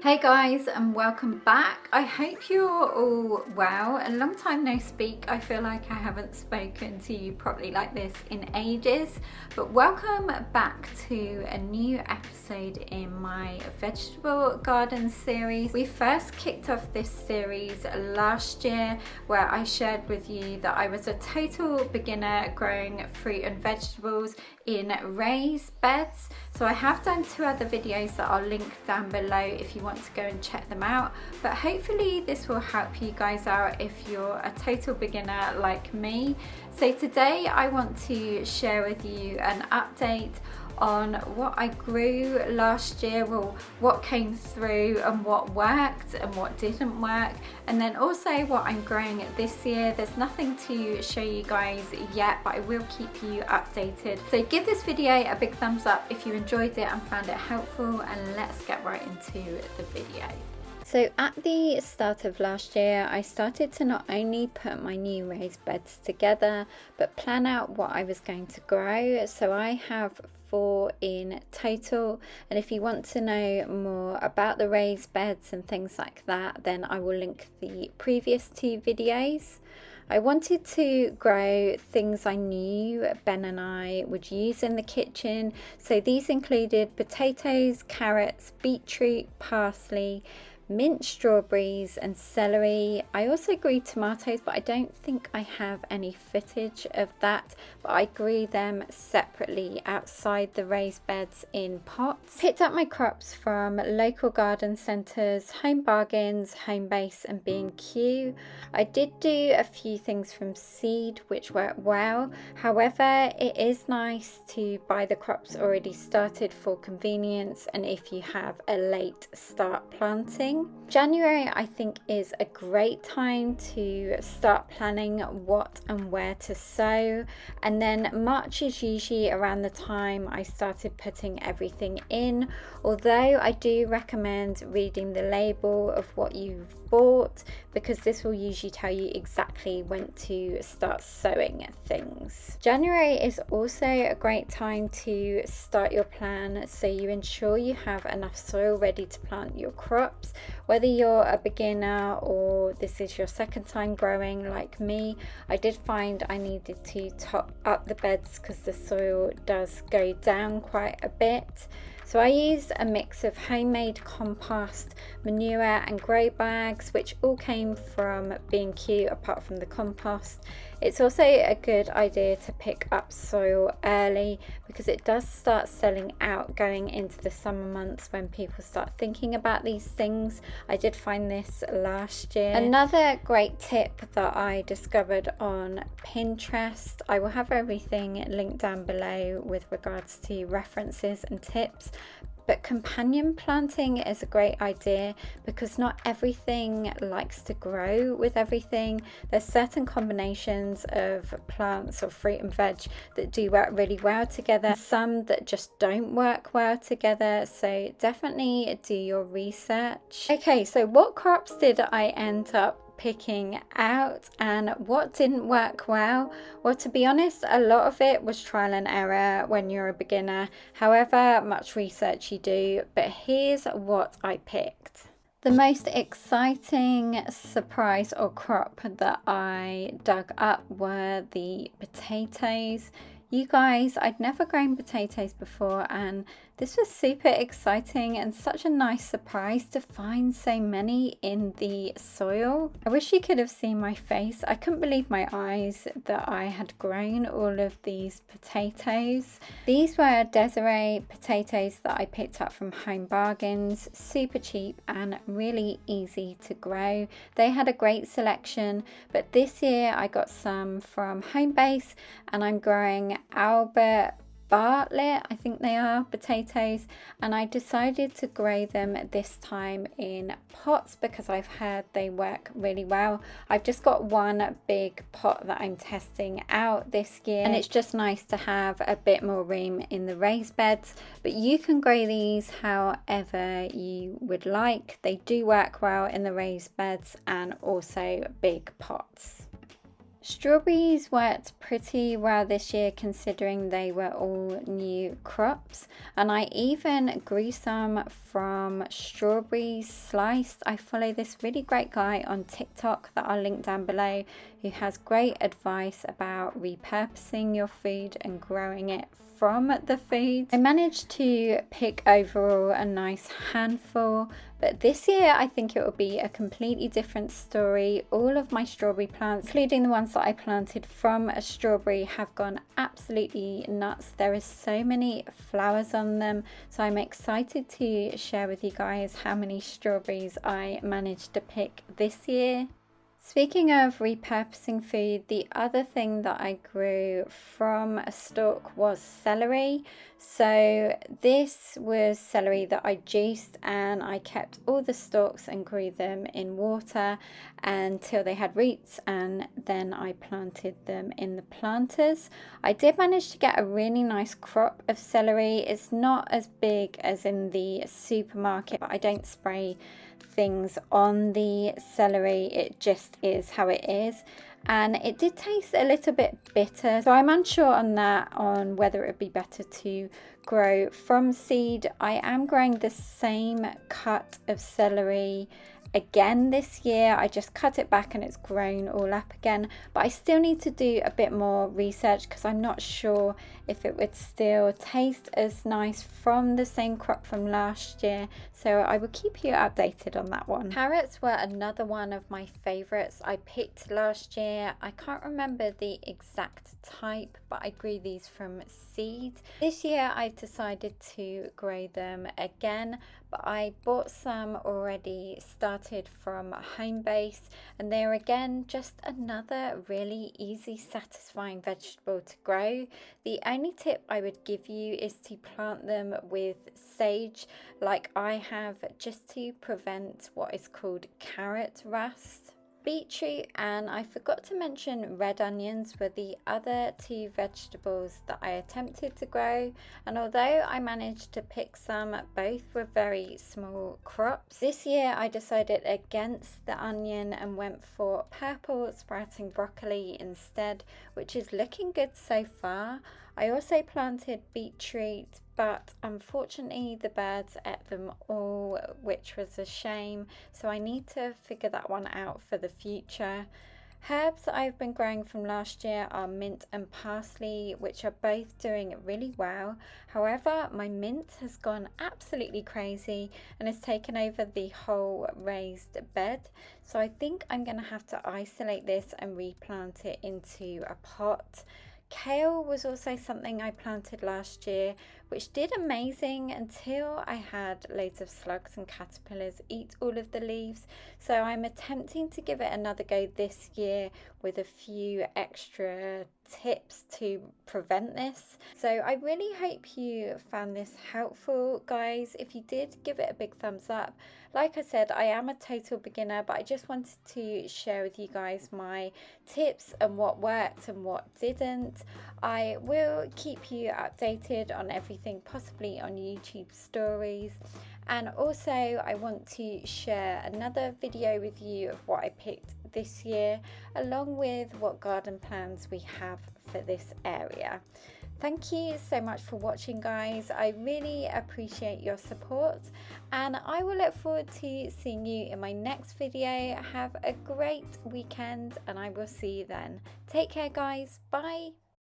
Hey guys, and welcome back. I hope you're all well. A long time no speak. I feel like I haven't spoken to you properly like this in ages, but welcome back to a new episode in my vegetable garden series. We first kicked off this series last year where I shared with you that I was a total beginner growing fruit and vegetables in raised beds. So I have done 2 other videos that I'll link down below if you want to go and check them out, but hopefully this will help you guys out if you're a total beginner like me. So today I want to share with you an update on what I grew last year, well, what came through and what worked and what didn't work, and then also what I'm growing this year. There's nothing to show you guys yet, but I will keep you updated. So give this video a big thumbs up if you enjoyed it and found it helpful, and let's get right into the video. So at the start of last year, I started to not only put my new raised beds together, but plan out what I was going to grow. So I have 4 in total, and if you want to know more about the raised beds and things like that, then I will link the previous 2 videos. I wanted to grow things I knew Ben and I would use in the kitchen. So these included potatoes, carrots, beetroot, parsley, mint strawberries and celery. I also grew tomatoes, but I don't think I have any footage of that, but I grew them separately outside the raised beds in pots. Picked up my crops from local garden centres, Home Bargains, Home Base and B&Q. I did do a few things from seed which worked well. However, it is nice to buy the crops already started for convenience and if you have a late start planting. January I think is a great time to start planning what and where to sow, and then March is usually around the time I started putting everything in, although I do recommend reading the label of what you've bought because this will usually tell you exactly when to start sowing things. January is also a great time to start your plan, so you ensure you have enough soil ready to plant your crops. Whether you're a beginner or this is your second time growing like me, I did find I needed to top up the beds because the soil does go down quite a bit. So I used a mix of homemade compost, manure and grow bags, which all came from B&Q apart from the compost. It's also a good idea to pick up soil early because it does start selling out going into the summer months when people start thinking about these things. I did find this last year. Another great tip that I discovered on Pinterest, I will have everything linked down below with regards to references and tips. But companion planting is a great idea because not everything likes to grow with everything. There's certain combinations of plants or fruit and veg that do work really well together, some that just don't work well together, so definitely do your research. Okay, so what crops did I end up picking out and what didn't work well? Well, to be honest, a lot of it was trial and error when you're a beginner, however much research you do, but here's what I picked. The most exciting surprise or crop that I dug up were the potatoes. You guys, I'd never grown potatoes before and this was super exciting and such a nice surprise to find so many in the soil. I wish you could have seen my face. I couldn't believe my eyes that I had grown all of these potatoes. These were Desiree potatoes that I picked up from Home Bargains, super cheap and really easy to grow. They had a great selection, but this year I got some from Home Base and I'm growing Albert Bartlett, I think they are, potatoes, and I decided to grow them this time in pots because I've heard they work really well. I've just got one big pot that I'm testing out this year and it's just nice to have a bit more room in the raised beds, but you can grow these however you would like. They do work well in the raised beds and also big pots. Strawberries worked pretty well this year considering they were all new crops, and I even grew some from strawberries sliced. I follow this really great guy on TikTok that I'll link down below who has great advice about repurposing your food and growing it from the food. I managed to pick overall a nice handful, but this year I think it will be a completely different story. All of my strawberry plants, including the ones that I planted from a strawberry, have gone absolutely nuts. There is so many flowers on them, so I'm excited to share with you guys how many strawberries I managed to pick this year. Speaking of repurposing food, the other thing that I grew from a stalk was celery. So this was celery that I juiced, and I kept all the stalks and grew them in water until they had roots, and then I planted them in the planters. I did manage to get a really nice crop of celery. It's not as big as in the supermarket, but I don't spray things on the celery, it just is how it is, and it did taste a little bit bitter, so I'm unsure on that, on whether it would be better to grow from seed. I am growing the same cut of celery again this year. I just cut it back and it's grown all up again, but I still need to do a bit more research because I'm not sure if it would still taste as nice from the same crop from last year, so I will keep you updated on that one. Carrots were another one of my favorites I picked last year. I can't remember the exact type, but I grew these from seed. This year I've decided to grow them again, but I bought some already started from home base, and they're again just another really easy, satisfying vegetable to grow. The only tip I would give you is to plant them with sage like I have, just to prevent what is called carrot rust. Beetroot and I forgot to mention red onions were the other two vegetables that I attempted to grow, and although I managed to pick some, both were very small crops. This year I decided against the onion and went for purple sprouting broccoli instead, which is looking good so far. I also planted beetroot, but unfortunately the birds ate them all, which was a shame, so I need to figure that one out for the future. Herbs I've been growing from last year are mint and parsley, which are both doing really well. However, my mint has gone absolutely crazy and has taken over the whole raised bed, so I think I'm going to have to isolate this and replant it into a pot. Kale was also something I planted last year, which did amazing until I had loads of slugs and caterpillars eat all of the leaves. So I'm attempting to give it another go this year with a few extra tips to prevent this. So I really hope you found this helpful, guys. If you did, give it a big thumbs up. Like I said, I am a total beginner, but I just wanted to share with you guys my tips and what worked and what didn't. I will keep you updated on everything, possibly on YouTube stories. And also I want to share another video with you of what I picked this year, along with what garden plans we have for this area. Thank you so much for watching, guys. I really appreciate your support, and I will look forward to seeing you in my next video. Have a great weekend, and I will see you then. Take care, guys. Bye.